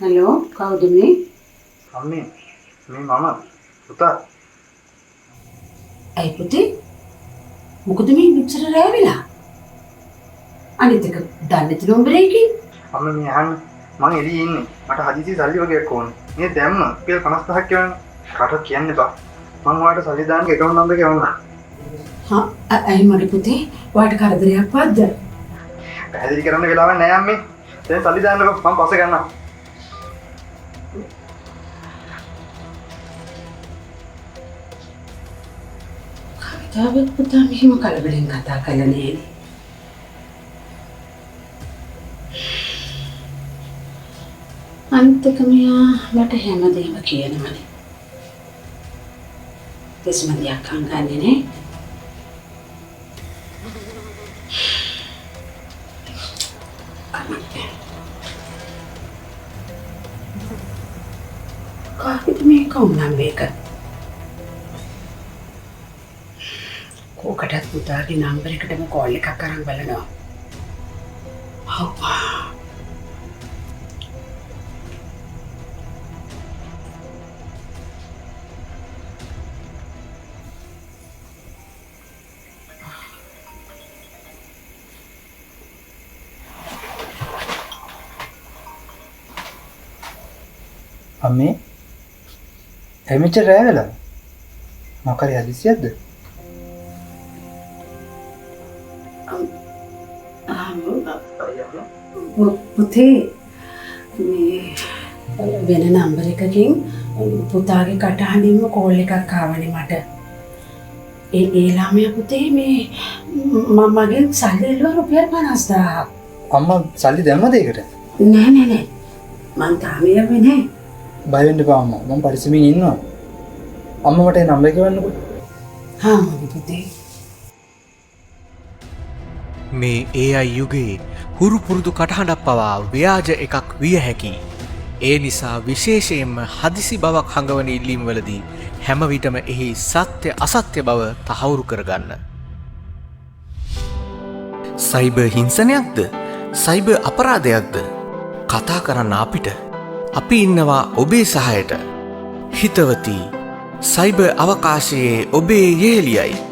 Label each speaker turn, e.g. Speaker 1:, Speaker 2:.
Speaker 1: Hello කවුද මේ?
Speaker 2: අම්මේ මේ මම පුතා.
Speaker 1: ඇයි පුතේ? මොකද මේ මෙච්චර රැ වෙලා? අනිත් එක දන්නේ නැති නම්බරයකින්.
Speaker 2: අම්මේ මේ අහන්න මං එළියේ ඉන්නේ. මට හදිසි සල්ලි වගේක් ඕනේ. මේ දැම්ම රුපියල් 55ක් කියවන්න. කාටවත් කියන්න එපා. මං ඔයාලට සල්ලි දාන්න account number එක එවන්නම්.
Speaker 1: හා ඇයි මගේ පුතේ? ඔයාට කරදරයක් වද්ද?
Speaker 2: පැහැදිලි කරන්න වෙලාවක් නැහැ අම්මේ. දැන් සල්ලි දාන්නකෝ මං පස්සේ ගන්නම්.
Speaker 1: කවිතාවක් පුතා මෙහෙම කලබලෙන් කතා කළා නේද? අනිත් එක මෙයා මට හැමදේම කියනවනේ. දෙස්මදියක් අංගන්නේ නේ. කාගෙද මේ කවුනම් මේක? කෝකටත් පුතාගේ නම්බර එකටම කෝල් එකක් අරන් බලනවා.
Speaker 2: අම්මේ එමෙච්චර රැ වෙලා මොකද හදිසියක්ද?
Speaker 1: පුතේ මේ වෙන නම්බර එකකින් පුතාගේ කටහඬින්ම කෝල් එකක් ආවනේ මට. ඒ ළමයා පුතේ මේ මගෙන් සල්ලි ඉල්ලුවා රුපියල් 50000ක්.
Speaker 2: අම්මා සල්ලි දැම්මද ඒකට?
Speaker 1: නෑ මං තාම යන්නේ නෑ.
Speaker 2: බය වෙන්න එපා අම්මා. මම පරිස්සමින් ඉන්නවා. අම්මා මට ඒ නම්බර එක ගන්නකො.
Speaker 1: හා මගේ පුතේ.
Speaker 3: මේ AI යුගයේ හුරු පුරුදු කටහඬක් පවා ව්‍යාජ එකක් විය හැකියි. ඒ නිසා විශේෂයෙන්ම හදිසි බවක් හඟවන ඉල්ලීම්වලදී හැම විටම එහි සත්‍ය අසත්‍ය බව තහවුරු කරගන්න. සයිබර් හිංසනයක්ද? සයිබර් අපරාධයක්ද? කතා කරන්න අපිට. අපි ඉන්නවා ඔබේ සහයට. හිතවතී සයිබර් අවකාශයේ ඔබේ යෙහෙලියයි.